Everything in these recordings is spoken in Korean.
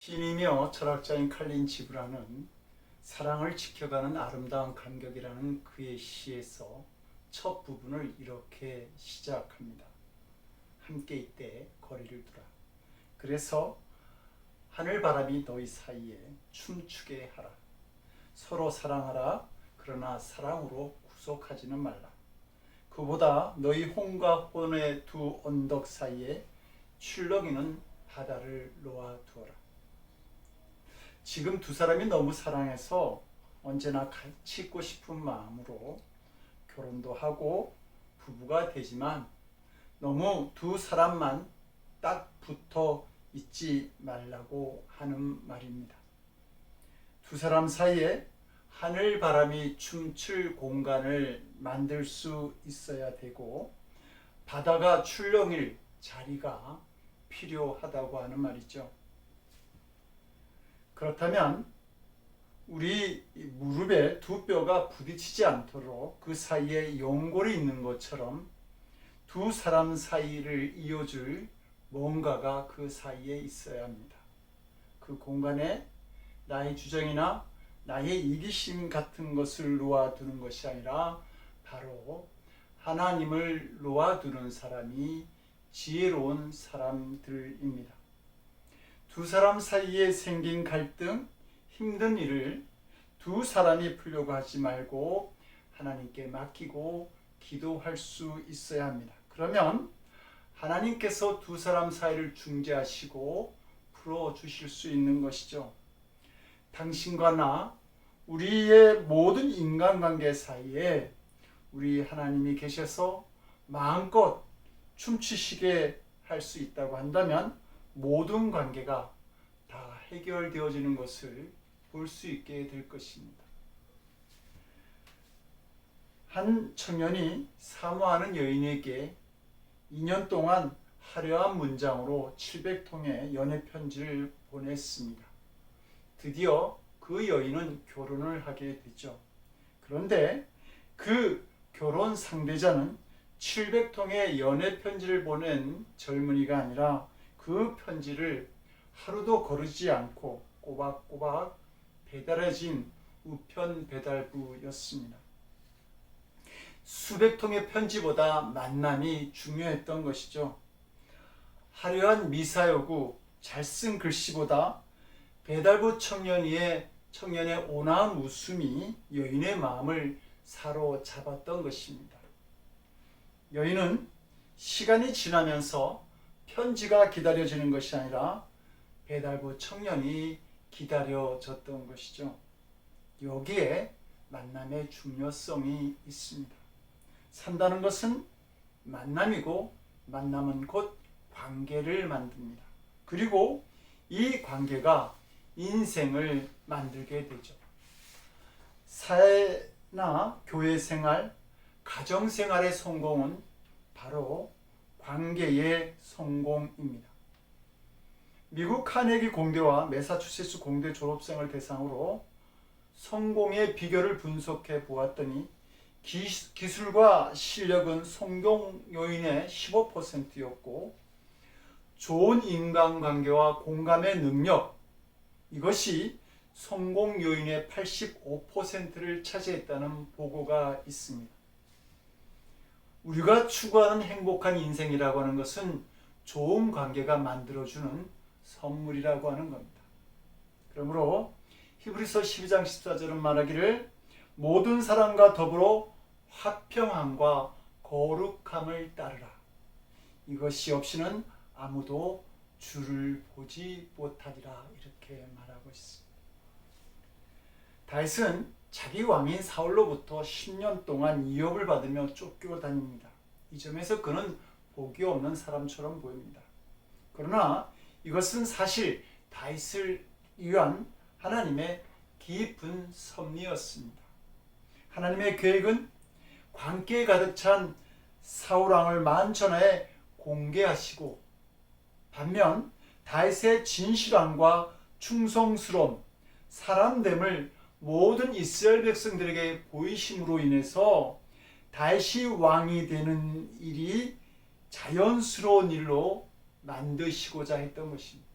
시인이며 철학자인 칼린 지브라는 사랑을 지켜가는 아름다운 간격이라는 그의 시에서 첫 부분을 이렇게 시작합니다. 함께 있되 거리를 두라. 그래서 하늘바람이 너희 사이에 춤추게 하라. 서로 사랑하라. 그러나 사랑으로 구속하지는 말라. 그보다 너희 혼과 혼의 두 언덕 사이에 출렁이는 바다를 놓아두어라. 지금 두 사람이 너무 사랑해서 언제나 같이 있고 싶은 마음으로 결혼도 하고 부부가 되지만 너무 두 사람만 딱 붙어 있지 말라고 하는 말입니다. 두 사람 사이에 하늘 바람이 춤출 공간을 만들 수 있어야 되고 바다가 출렁일 자리가 필요하다고 하는 말이죠. 그렇다면 우리 무릎에 두 뼈가 부딪히지 않도록 그 사이에 연골이 있는 것처럼 두 사람 사이를 이어줄 뭔가가 그 사이에 있어야 합니다. 그 공간에 나의 주장이나 나의 이기심 같은 것을 놓아두는 것이 아니라 바로 하나님을 놓아두는 사람이 지혜로운 사람들입니다. 두 사람 사이에 생긴 갈등, 힘든 일을 두 사람이 풀려고 하지 말고 하나님께 맡기고 기도할 수 있어야 합니다. 그러면 하나님께서 두 사람 사이를 중재하시고 풀어주실 수 있는 것이죠. 당신과 나, 우리의 모든 인간관계 사이에 우리 하나님이 계셔서 마음껏 춤추시게 할 수 있다고 한다면 모든 관계가 다 해결되어지는 것을 볼 수 있게 될 것입니다. 한 청년이 사모하는 여인에게 2년 동안 화려한 문장으로 700통의 연애 편지를 보냈습니다. 드디어 그 여인은 결혼을 하게 됐죠. 그런데 그 결혼 상대자는 700통의 연애 편지를 보낸 젊은이가 아니라 그 편지를 하루도 거르지 않고 꼬박꼬박 배달해진 우편 배달부였습니다. 수백 통의 편지보다 만남이 중요했던 것이죠. 화려한 미사여구, 잘 쓴 글씨보다 배달부 청년의 온화한 웃음이 여인의 마음을 사로잡았던 것입니다. 여인은 시간이 지나면서 편지가 기다려지는 것이 아니라 배달부 청년이 기다려졌던 것이죠. 여기에 만남의 중요성이 있습니다. 산다는 것은 만남이고 만남은 곧 관계를 만듭니다. 그리고 이 관계가 인생을 만들게 되죠. 사회나 교회 생활, 가정 생활의 성공은 바로 관계의 성공입니다. 미국 카네기 공대와 매사추세츠 공대 졸업생을 대상으로 성공의 비결을 분석해 보았더니 기술과 실력은 성공 요인의 15%였고 좋은 인간관계와 공감의 능력, 이것이 성공 요인의 85%를 차지했다는 보고가 있습니다. 우리가 추구하는 행복한 인생이라고 하는 것은 좋은 관계가 만들어주는 선물이라고 하는 겁니다. 그러므로 히브리서 12장 14절은 말하기를 모든 사람과 더불어 화평함과 거룩함을 따르라. 이것이 없이는 아무도 주를 보지 못하리라. 이렇게 말하고 있습니다. 다윗은 자기 왕인 사울로부터 10년 동안 위협을 받으며 쫓겨다닙니다. 이 점에서 그는 복이 없는 사람처럼 보입니다. 그러나 이것은 사실 다윗을 위한 하나님의 깊은 섭리였습니다. 하나님의 계획은 광기에 가득 찬 사울왕을 만천하에 공개하시고 반면 다윗의 진실함과 충성스러움, 사람됨을 모든 이스라엘 백성들에게 보이심으로 인해서 다윗이 왕이 되는 일이 자연스러운 일로 만드시고자 했던 것입니다.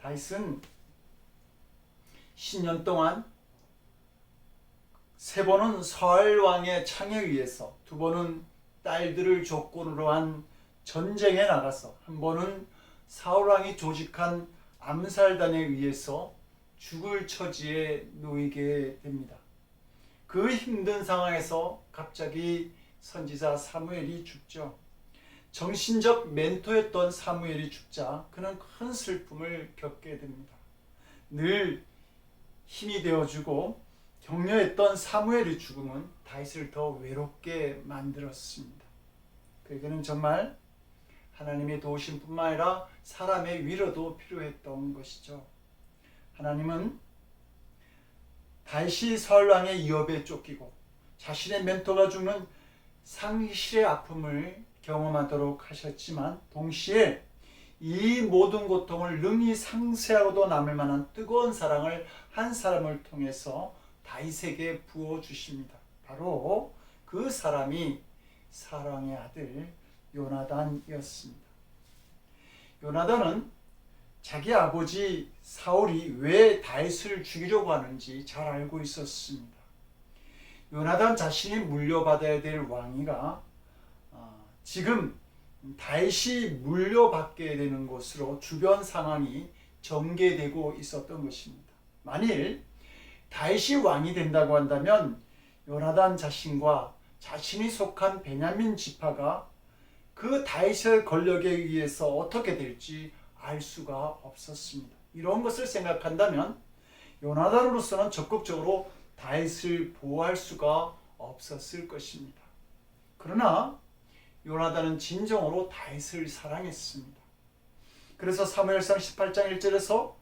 다윗은 10년 동안 3번은 사울 왕의 창에 의해서, 2번은 딸들을 조건으로 한 전쟁에 나가서, 1번은 사울 왕이 조직한 암살단에 의해서 죽을 처지에 놓이게 됩니다. 그 힘든 상황에서 갑자기 선지자 사무엘이 죽죠. 정신적 멘토였던 사무엘이 죽자 그는 큰 슬픔을 겪게 됩니다. 늘 힘이 되어주고 격려했던 사무엘의 죽음은 다윗을 더 외롭게 만들었습니다. 그에게는 정말 하나님의 도우심뿐만 아니라 사람의 위로도 필요했던 것이죠. 하나님은 다윗이 사울 왕의 위협에 쫓기고 자신의 멘토가 죽는 상실의 아픔을 경험하도록 하셨지만, 동시에 이 모든 고통을 능히 상쇄하고도 남을 만한 뜨거운 사랑을 한 사람을 통해서 다윗에게 부어주십니다. 바로 그 사람이 사랑의 아들 요나단이었습니다. 요나단은 자기 아버지 사울이 왜 다윗을 죽이려고 하는지 잘 알고 있었습니다. 요나단 자신이 물려받아야 될 왕위가 지금 다윗이 물려받게 되는 것으로 주변 상황이 전개되고 있었던 것입니다. 만일 다윗이 왕이 된다고 한다면 요나단 자신과 자신이 속한 베냐민 지파가 그 다윗의 권력에 의해서 어떻게 될지 알 수가 없었습니다. 이런 것을 생각한다면 요나단으로서는 적극적으로 다윗을 보호할 수가 없었을 것입니다. 그러나 요나단은 진정으로 다윗을 사랑했습니다. 그래서 사무엘상 18장 1절에서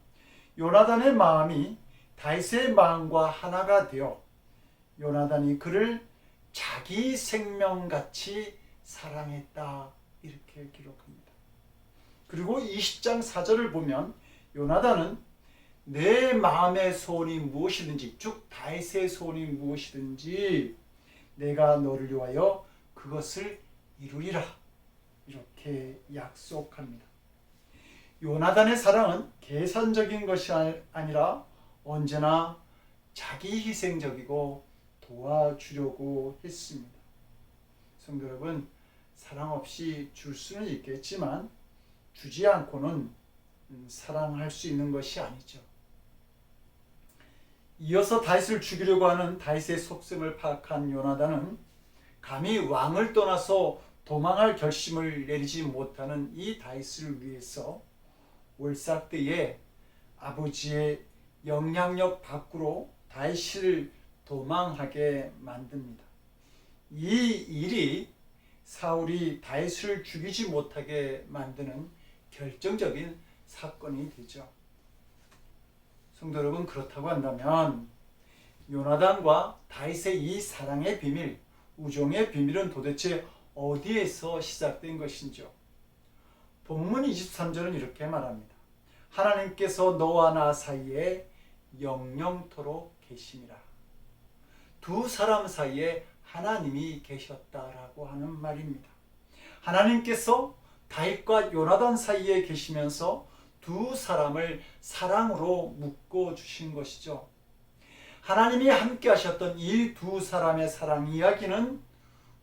요나단의 마음이 다윗의 마음과 하나가 되어 요나단이 그를 자기 생명같이 사랑했다, 이렇게 기록합니다. 그리고 20장 4절을 보면 요나단은 내 마음의 소원이 무엇이든지, 즉 다윗의 소원이 무엇이든지 내가 너를 위하여 그것을 이루리라, 이렇게 약속합니다. 요나단의 사랑은 계산적인 것이 아니라 언제나 자기 희생적이고 도와주려고 했습니다. 성도 여러분, 사랑 없이 줄 수는 있겠지만 주지 않고는 사랑할 수 있는 것이 아니죠. 이어서 다윗을 죽이려고 하는 다윗의 속셈을 파악한 요나단은 감히 왕을 떠나서 도망할 결심을 내리지 못하는 이 다윗을 위해서 올삭대에 아버지의 영향력 밖으로 다윗을 도망하게 만듭니다. 이 일이 사울이 다윗을 죽이지 못하게 만드는 결정적인 사건이 되죠. 성도 여러분, 그렇다고 한다면 요나단과 다윗의 이 사랑의 비밀, 우정의 비밀은 도대체 어디에서 시작된 것인지요? 본문 23절은 이렇게 말합니다. 하나님께서 너와 나 사이에 영영토록 계시니라. 두 사람 사이에 하나님이 계셨다라고 하는 말입니다. 하나님께서 다윗과 요나단 사이에 계시면서 두 사람을 사랑으로 묶어 주신 것이죠. 하나님이 함께 하셨던 이 두 사람의 사랑 이야기는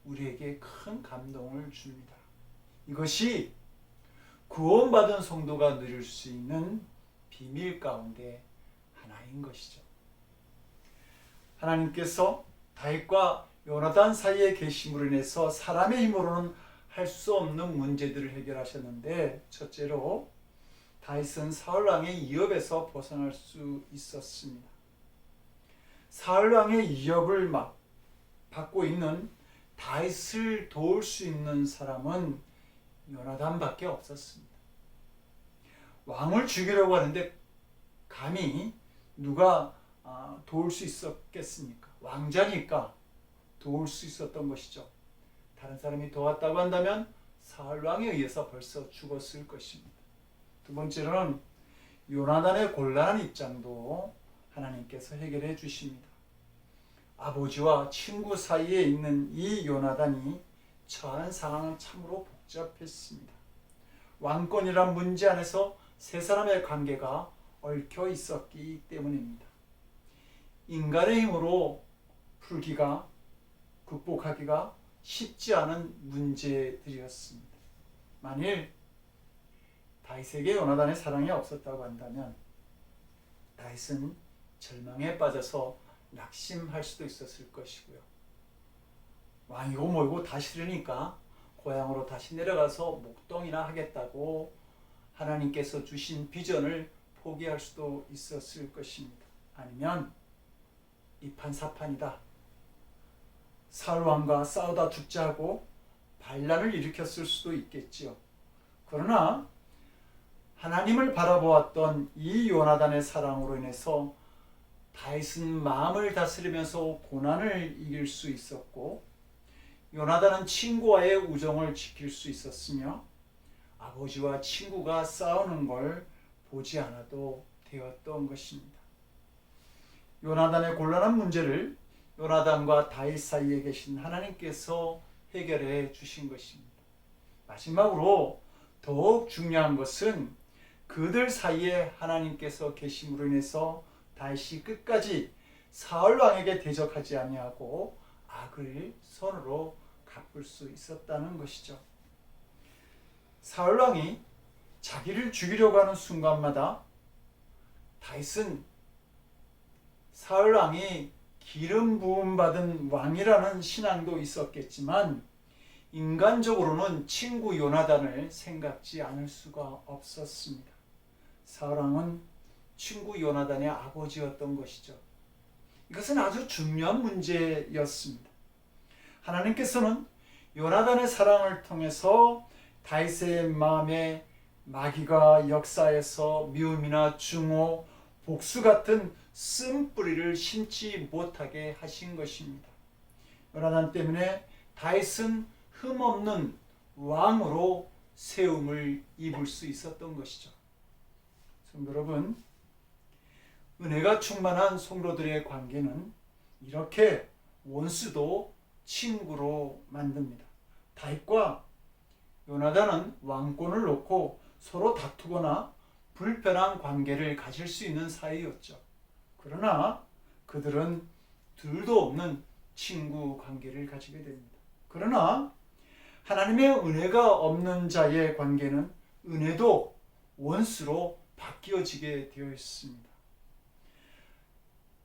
우리에게 큰 감동을 줍니다. 이것이 구원받은 성도가 누릴 수 있는 비밀 가운데 하나인 것이죠. 하나님께서 다윗과 요나단 사이에 계심으로 인해서 사람의 힘으로는 할 수 없는 문제들을 해결하셨는데, 첫째로 다윗은 사울 왕의 위협에서 벗어날 수 있었습니다. 사울 왕의 위협을 받고 있는 다윗을 도울 수 있는 사람은 요나단밖에 없었습니다. 왕을 죽이려고 하는데 감히 누가 도울 수 있었겠습니까? 왕자니까 도울 수 있었던 것이죠. 다른 사람이 도왔다고 한다면 사울 왕에 의해서 벌써 죽었을 것입니다. 두 번째로는 요나단의 곤란한 입장도 하나님께서 해결해 주십니다. 아버지와 친구 사이에 있는 이 요나단이 처한 상황은 참으로 복잡했습니다. 왕권이란 문제 안에서 세 사람의 관계가 얽혀 있었기 때문입니다. 인간의 힘으로 풀기가, 극복하기가 쉽지 않은 문제들이었습니다. 만일 다윗에게 요나단의 사랑이 없었다고 한다면 다윗은 절망에 빠져서 낙심할 수도 있었을 것이고요. 왕이고 뭐고 다 싫으니까 고향으로 다시 내려가서 목동이나 하겠다고 하나님께서 주신 비전을 포기할 수도 있었을 것입니다. 아니면 이판사판이다, 사울 왕과 싸우다 죽자 하고 반란을 일으켰을 수도 있겠지요. 그러나 하나님을 바라보았던 이 요나단의 사랑으로 인해서 다윗은 마음을 다스리면서 고난을 이길 수 있었고, 요나단은 친구와의 우정을 지킬 수 있었으며 아버지와 친구가 싸우는 걸 보지 않아도 되었던 것입니다. 요나단의 곤란한 문제를 요나단과 다윗 사이에 계신 하나님께서 해결해 주신 것입니다. 마지막으로 더욱 중요한 것은 그들 사이에 하나님께서 계심으로 인해서 다윗이 끝까지 사울 왕에게 대적하지 아니하고 악을 선으로 갚을 수 있었다는 것이죠. 사울 왕이 자기를 죽이려고 하는 순간마다 다윗은 사울 왕이 기름 부음 받은 왕이라는 신앙도 있었겠지만 인간적으로는 친구 요나단을 생각지 않을 수가 없었습니다. 사울 왕은 친구 요나단의 아버지였던 것이죠. 이것은 아주 중요한 문제였습니다. 하나님께서는 요나단의 사랑을 통해서 다윗의 마음에 마귀가 역사에서 미움이나 증오, 복수 같은 쓴뿌리를 심지 못하게 하신 것입니다. 요나단 때문에 다윗은 흠없는 왕으로 세움을 입을 수 있었던 것이죠. 성도 여러분, 은혜가 충만한 성도들의 관계는 이렇게 원수도 친구로 만듭니다. 다윗과 요나단은 왕권을 놓고 서로 다투거나 불편한 관계를 가질 수 있는 사이였죠. 그러나 그들은 둘도 없는 친구 관계를 가지게 됩니다. 그러나 하나님의 은혜가 없는 자의 관계는 은혜도 원수로 바뀌어지게 되어 있습니다.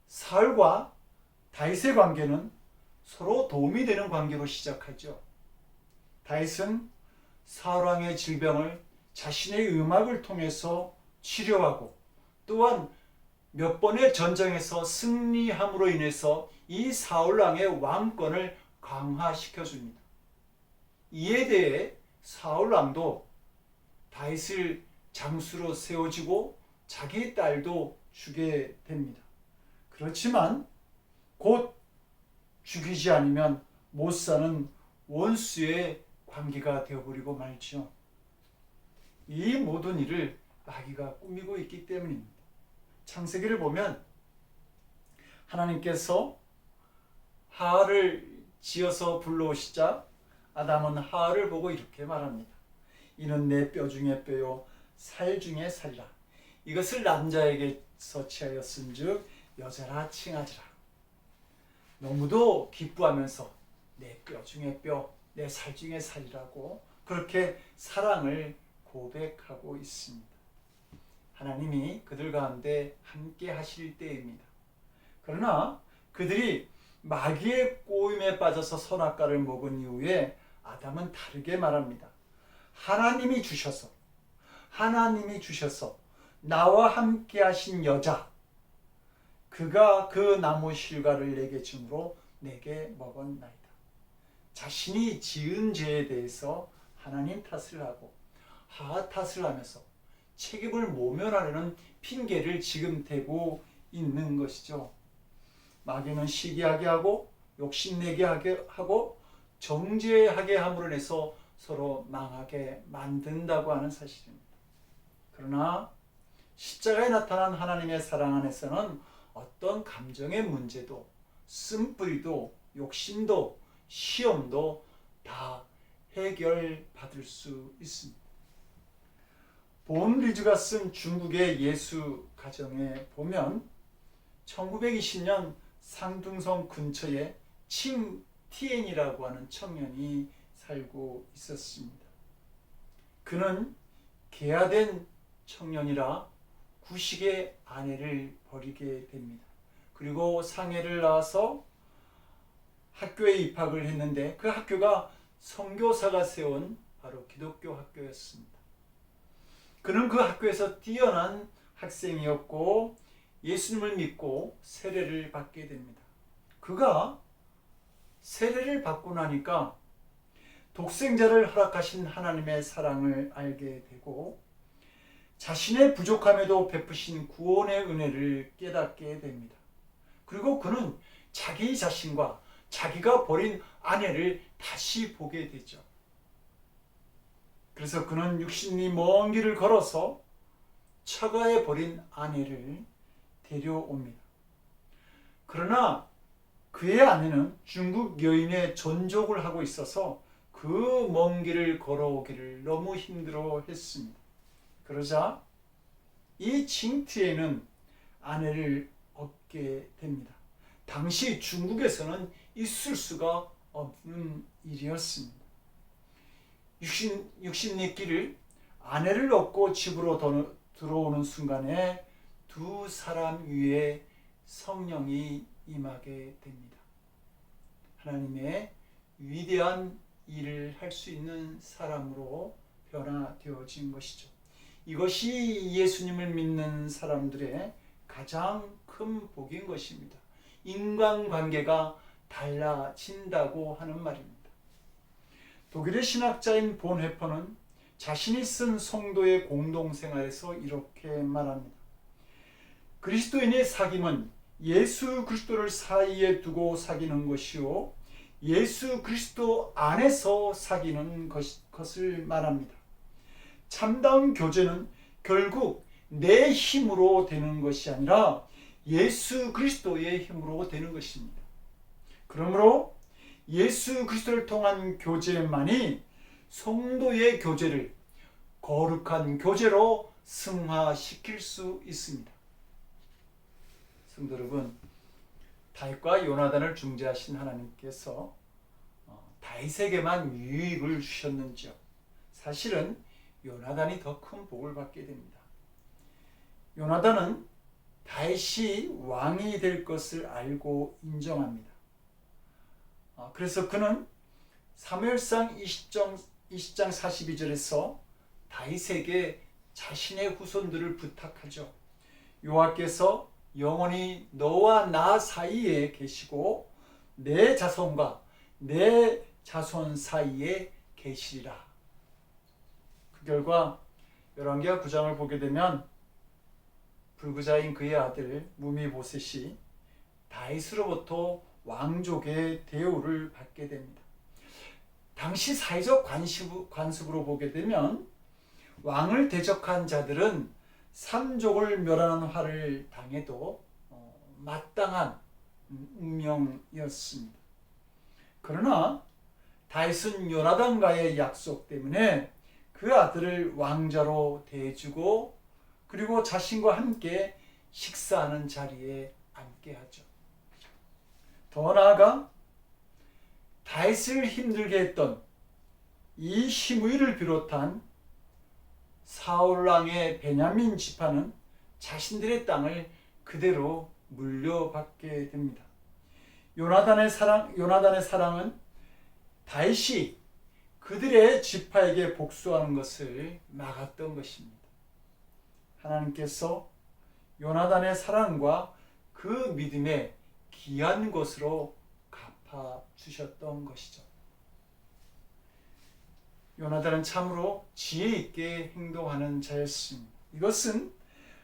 사울과 다윗의 관계는 서로 도움이 되는 관계로 시작하죠. 다윗은 사울 왕의 질병을 자신의 음악을 통해서 치료하고 또한 몇 번의 전쟁에서 승리함으로 인해서 이 사울 왕의 왕권을 강화시켜 줍니다. 이에 대해 사울 왕도 다윗을 장수로 세워지고 자기 딸도 주게 됩니다. 그렇지만 곧 죽이지 않으면 못 사는 원수의 관계가 되어버리고 말죠. 이 모든 일을 마귀가 꾸미고 있기 때문입니다. 창세기를 보면 하나님께서 하와를 지어서 불러오시자 아담은 하와를 보고 이렇게 말합니다. 이는 내 뼈 중에 뼈요 살 중에 살이라. 이것을 남자에게서 취하였은즉 여자라 칭하지라. 너무도 기뻐하면서 내 뼈 중에 뼈, 내 살 중에 살이라고 그렇게 사랑을 고백하고 있습니다. 하나님이 그들 가운데 함께 하실 때입니다. 그러나 그들이 마귀의 꼬임에 빠져서 선악과를 먹은 이후에 아담은 다르게 말합니다. 하나님이 주셔서 나와 함께 하신 여자, 그가 그 나무 실과를 내게 주므로 내게 먹었나이다. 자신이 지은 죄에 대해서 하나님 탓을 하고 하와 탓을 하면서 책임을 모면하려는 핑계를 지금 대고 있는 것이죠. 마귀는 시기하게 하고 욕심내게 하고 정죄하게 함으로 인해서 서로 망하게 만든다고 하는 사실입니다. 그러나 십자가에 나타난 하나님의 사랑 안에서는 어떤 감정의 문제도 쓴뿌리도 욕심도 시험도 다 해결받을 수 있습니다. 본 리주가 쓴 중국의 예수 가정에 보면 1920년 상둥성 근처에 칭티엔이라고 하는 청년이 살고 있었습니다. 그는 개화된 청년이라 구식의 아내를 버리게 됩니다. 그리고 상해를 나와서 학교에 입학을 했는데 그 학교가 선교사가 세운 바로 기독교 학교였습니다. 그는 그 학교에서 뛰어난 학생이었고 예수님을 믿고 세례를 받게 됩니다. 그가 세례를 받고 나니까 독생자를 허락하신 하나님의 사랑을 알게 되고 자신의 부족함에도 베푸신 구원의 은혜를 깨닫게 됩니다. 그리고 그는 자기 자신과 자기가 버린 아내를 다시 보게 되죠. 그래서 그는 육신이 먼 길을 걸어서 처가에 버린 아내를 데려옵니다. 그러나 그의 아내는 중국 여인의 전족을 하고 있어서 그 먼 길을 걸어오기를 너무 힘들어 했습니다. 그러자 이 칭티에는 아내를 얻게 됩니다. 당시 중국에서는 있을 수가 없는 일이었습니다. 육신리길을 아내를 얻고 집으로 들어오는 순간에 두 사람 위에 성령이 임하게 됩니다. 하나님의 위대한 일을 할 수 있는 사람으로 변화되어진 것이죠. 이것이 예수님을 믿는 사람들의 가장 큰 복인 것입니다. 인간관계가 달라진다고 하는 말입니다. 독일의 신학자인 본헤퍼는 자신이 쓴 성도의 공동생활에서 이렇게 말합니다. 그리스도인의 사귐은 예수 그리스도를 사이에 두고 사귀는 것이요 예수 그리스도 안에서 사귀는 것을 말합니다. 참다운 교제는 결국 내 힘으로 되는 것이 아니라 예수 그리스도의 힘으로 되는 것입니다. 그러므로 예수 그리스도를 통한 교제만이 성도의 교제를 거룩한 교제로 승화시킬 수 있습니다. 성도 여러분, 다윗과 요나단을 중재하신 하나님께서 다윗에게만 유익을 주셨는지요? 사실은 요나단이 더 큰 복을 받게 됩니다. 요나단은 다윗이 왕이 될 것을 알고 인정합니다. 그래서 그는 사무엘상 20장 42절에서 다윗에게 자신의 후손들을 부탁하죠. 여호와께서 영원히 너와 나 사이에 계시고 내 자손과 내 자손 사이에 계시리라. 그 결과 열왕기하 9장을 보게 되면 불구자인 그의 아들 무미보셋이 다윗으로부터 왕족의 대우를 받게 됩니다. 당시 사회적 관습으로 보게 되면 왕을 대적한 자들은 삼족을 멸하는 화를 당해도 마땅한 운명이었습니다. 그러나 다윗은 요나단과의 약속 때문에 그 아들을 왕자로 대해주고 그리고 자신과 함께 식사하는 자리에 앉게 하죠. 더 나아가 다윗을 힘들게 했던 이 시므이를 비롯한 사울 왕의 베냐민 지파는 자신들의 땅을 그대로 물려받게 됩니다. 요나단의 사랑은 다윗이 그들의 지파에게 복수하는 것을 막았던 것입니다. 하나님께서 요나단의 사랑과 그 믿음에 귀한 것으로 갚아주셨던 것이죠. 요나단은 참으로 지혜 있게 행동하는 자였습니다. 이것은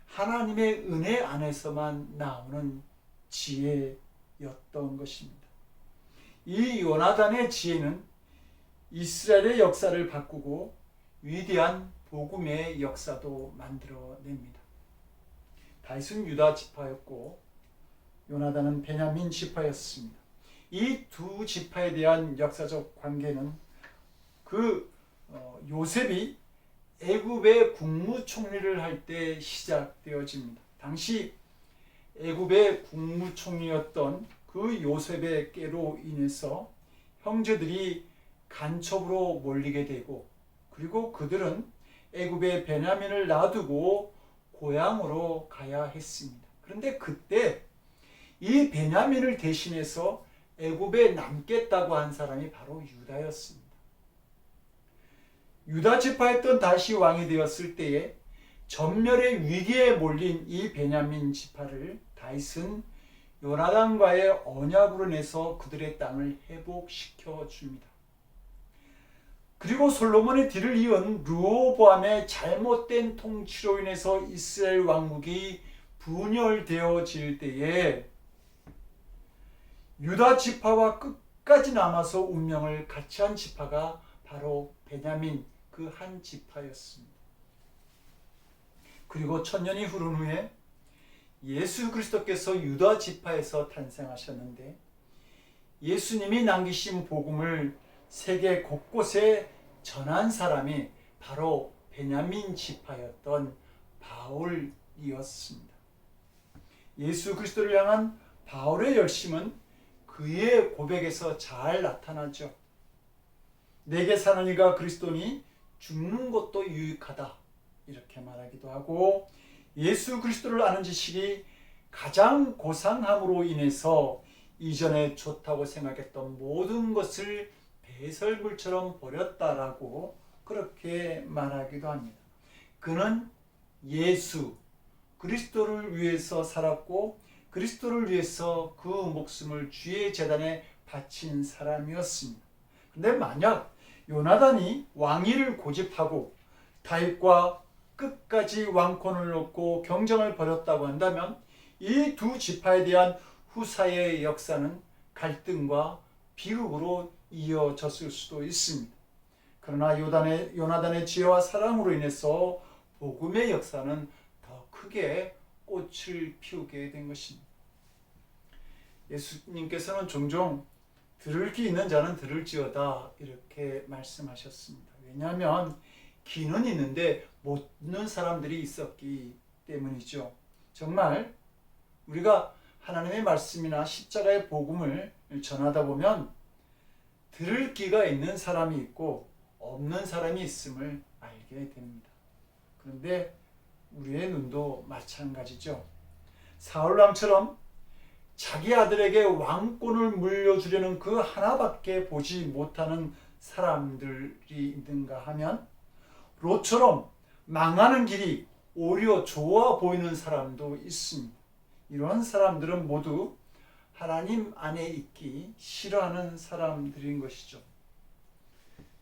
하나님의 은혜 안에서만 나오는 지혜였던 것입니다. 이 요나단의 지혜는 이스라엘의 역사를 바꾸고 위대한 복음의 역사도 만들어냅니다. 다윗은 유다 지파였고 요나단은 베냐민 지파였습니다. 이 두 지파에 대한 역사적 관계는 요셉이 애굽의 국무총리를 할 때 시작되어집니다. 당시 애굽의 국무총리였던 그 요셉의 깨로 인해서 형제들이 간첩으로 몰리게 되고, 그리고 그들은 애굽의 베냐민을 놔두고 고향으로 가야 했습니다. 그런데 그때 이 베냐민을 대신해서 애굽에 남겠다고 한 사람이 바로 유다였습니다. 유다 지파였던 다시 왕이 되었을 때에 전멸의 위기에 몰린 이 베냐민 지파를 다윗은 요나단과의 언약으로 내서 그들의 땅을 회복시켜 줍니다. 그리고 솔로몬의 뒤를 이은 르호보암의 잘못된 통치로 인해서 이스라엘 왕국이 분열되어질 때에 유다 지파와 끝까지 남아서 운명을 같이 한 지파가 바로 베냐민 그 한 지파였습니다. 그리고 천년이 흐른 후에 예수 그리스도께서 유다 지파에서 탄생하셨는데, 예수님이 남기신 복음을 세계 곳곳에 전한 사람이 바로 베냐민 지파였던 바울이었습니다. 예수 그리스도를 향한 바울의 열심은 그의 고백에서 잘 나타나죠. 내게 사는 이가 그리스도니 죽는 것도 유익하다, 이렇게 말하기도 하고, 예수 그리스도를 아는 지식이 가장 고상함으로 인해서 이전에 좋다고 생각했던 모든 것을 배설물처럼 버렸다라고 그렇게 말하기도 합니다. 그는 예수 그리스도를 위해서 살았고, 그리스도를 위해서 그 목숨을 주의 제단에 바친 사람이었습니다. 그런데 만약 요나단이 왕위를 고집하고 다윗과 끝까지 왕권을 놓고 경쟁을 벌였다고 한다면 이 두 지파에 대한 후사의 역사는 갈등과 비극으로 이어졌을 수도 있습니다. 그러나 요나단의 지혜와 사랑으로 인해서 복음의 역사는 더 크게 꽃을 피우게 된 것입니다. 예수님께서는 종종 들을 귀 있는 자는 들을지어다, 이렇게 말씀하셨습니다. 왜냐하면 귀는 있는데 못 듣는 사람들이 있었기 때문이죠. 정말 우리가 하나님의 말씀이나 십자가의 복음을 전하다 보면 들을 귀가 있는 사람이 있고 없는 사람이 있음을 알게 됩니다. 그런데 우리의 눈도 마찬가지죠. 사울왕처럼 자기 아들에게 왕권을 물려주려는 그 하나밖에 보지 못하는 사람들이 있는가 하면, 롯처럼 망하는 길이 오히려 좋아 보이는 사람도 있습니다. 이런 사람들은 모두 하나님 안에 있기 싫어하는 사람들인 것이죠.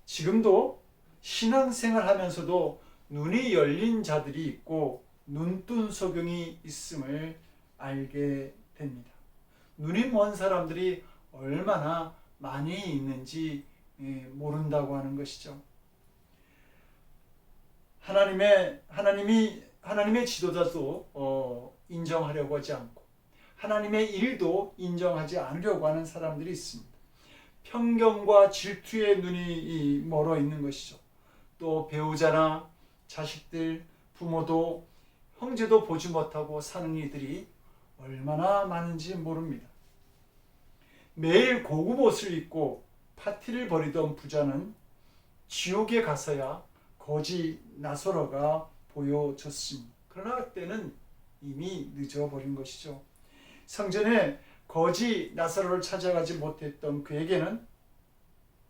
지금도 신앙생활 하면서도 눈이 열린 자들이 있고 눈뜬 소경이 있음을 알게 됩니다. 눈이 먼 사람들이 얼마나 많이 있는지 모른다고 하는 것이죠. 하나님의 지도자도 인정하려고 하지 않고 하나님의 일도 인정하지 않으려고 하는 사람들이 있습니다. 편견과 질투의 눈이 멀어 있는 것이죠. 또 배우자나 자식들, 부모도 형제도 보지 못하고 사는 이들이 얼마나 많은지 모릅니다. 매일 고급 옷을 입고 파티를 벌이던 부자는 지옥에 가서야 거지 나사로가 보여졌습니다. 그러나 그때는 이미 늦어버린 것이죠. 성전에 거지 나사로를 찾아가지 못했던 그에게는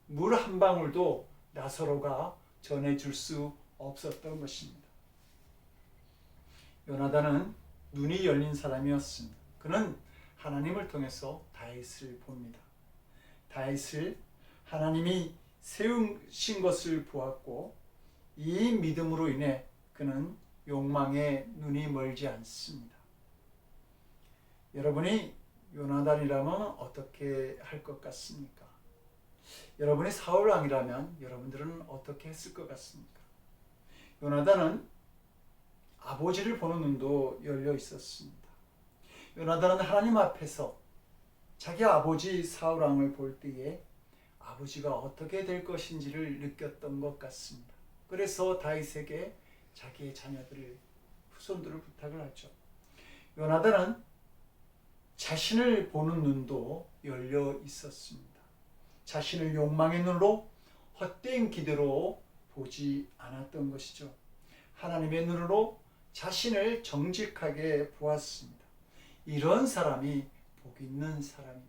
물 한 방울도 나사로가 전해줄 수 없었던 것입니다. 요나단은 눈이 열린 사람이었습니다. 그는 하나님을 통해서 다윗을 봅니다. 다윗을 하나님이 세우신 것을 보았고, 이 믿음으로 인해 그는 욕망에 눈이 멀지 않습니다. 여러분이 요나단이라면 어떻게 할 것 같습니까? 여러분이 사울왕이라면 여러분들은 어떻게 했을 것 같습니까? 요나단은 아버지를 보는 눈도 열려 있었습니다. 요나단은 하나님 앞에서 자기 아버지 사울왕을 볼 때에 아버지가 어떻게 될 것인지를 느꼈던 것 같습니다. 그래서 다윗에게 자기의 자녀들을 후손들을 부탁을 하죠. 요나단은 자신을 보는 눈도 열려 있었습니다. 자신을 욕망의 눈으로 헛된 기대로 보지 않았던 것이죠. 하나님의 눈으로 자신을 정직하게 보았습니다. 이런 사람이 복 있는 사람입니다.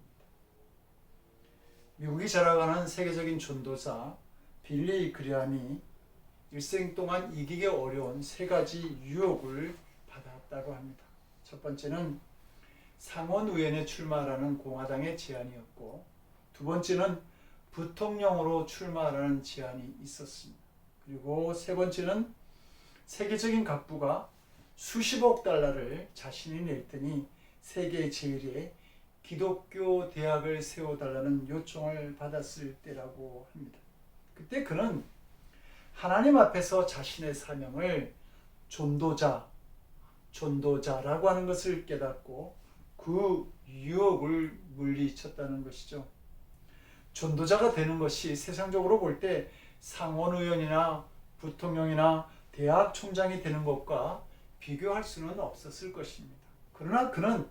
미국이 자랑하는 세계적인 전도자 빌리 그레함이 일생 동안 이기기 어려운 세 가지 유혹을 받았다고 합니다. 첫 번째는 상원의원에 출마하라는 공화당의 제안이었고, 두 번째는 부통령으로 출마하라는 제안이 있었습니다. 그리고 세 번째는 세계적인 각부가 수십억 달러를 자신이 낼 테니 세계 제1의 기독교 대학을 세워달라는 요청을 받았을 때라고 합니다. 그때 그는 하나님 앞에서 자신의 사명을 전도자라고 하는 것을 깨닫고 그 유혹을 물리쳤다는 것이죠. 전도자가 되는 것이 세상적으로 볼 때 상원의원이나 부통령이나 대학 총장이 되는 것과 비교할 수는 없었을 것입니다. 그러나 그는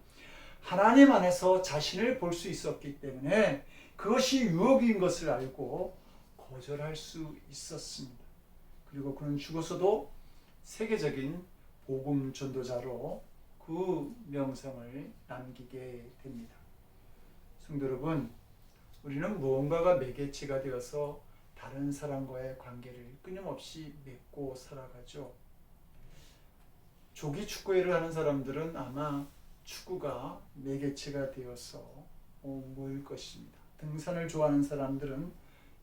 하나님 안에서 자신을 볼 수 있었기 때문에 그것이 유혹인 것을 알고 거절할 수 있었습니다. 그리고 그는 죽어서도 세계적인 복음 전도자로 그 명성을 남기게 됩니다. 성도 여러분, 우리는 무언가가 매개체가 되어서 다른 사람과의 관계를 끊임없이 맺고 살아가죠. 조기 축구회를 하는 사람들은 아마 축구가 매개체가 되어서 모일 것입니다. 등산을 좋아하는 사람들은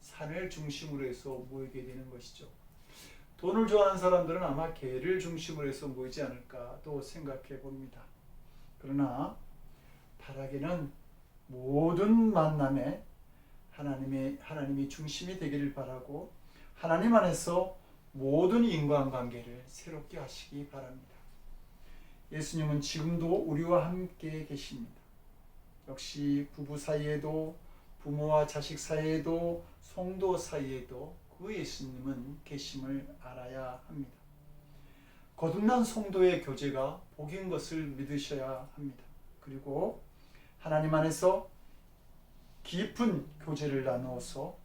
산을 중심으로 해서 모이게 되는 것이죠. 돈을 좋아하는 사람들은 아마 개를 중심으로 해서 모이지 않을까 또 생각해 봅니다. 그러나 바라기는 모든 만남에 하나님이 중심이 되기를 바라고 하나님 안에서 모든 인간관계를 새롭게 하시기 바랍니다. 예수님은 지금도 우리와 함께 계십니다. 역시 부부 사이에도 부모와 자식 사이에도 성도 사이에도 그 예수님은 계심을 알아야 합니다. 거듭난 성도의 교제가 복인 것을 믿으셔야 합니다. 그리고 하나님 안에서 깊은 교제를 나누어서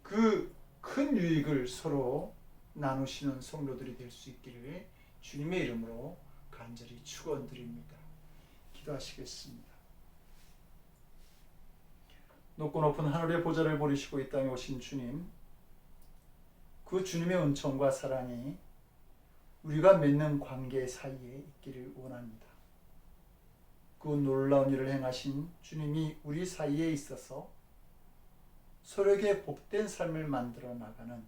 그 큰 유익을 서로 나누시는 성도들이 될 수 있기를 주님의 이름으로 간절히 축원드립니다. 기도하시겠습니다. 높고 높은 하늘의 보좌를 버리시고 이 땅에 오신 주님, 그 주님의 은총과 사랑이 우리가 맺는 관계 사이에 있기를 원합니다. 그 놀라운 일을 행하신 주님이 우리 사이에 있어서 서로에게 복된 삶을 만들어 나가는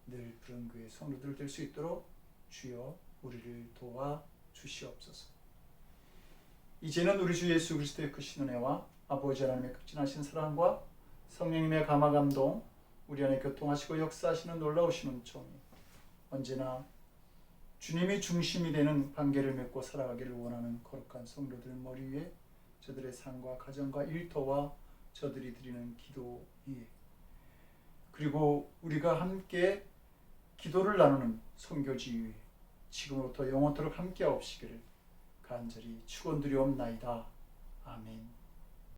늘 푸른 교회 성도들 될 수 있도록 주여 우리를 도와 주시옵소서. 이제는 우리 주 예수 그리스도의 크신 은혜와 아버지 하나님의 극진하신 사랑과 성령님의 감화 감동, 우리 안에 교통하시고 역사하시는 놀라우신 은총이 언제나 주님이 중심이 되는 관계를 맺고 살아가기를 원하는 거룩한 성도들 머리 위에 저들의 삶과 가정과 일터와 저들이 드리는 기도 위에, 그리고 우리가 함께 기도를 나누는 선교지 위에 지금부터 영원토록 함께 하옵시기를 간절히 축원드리옵나이다. 아멘.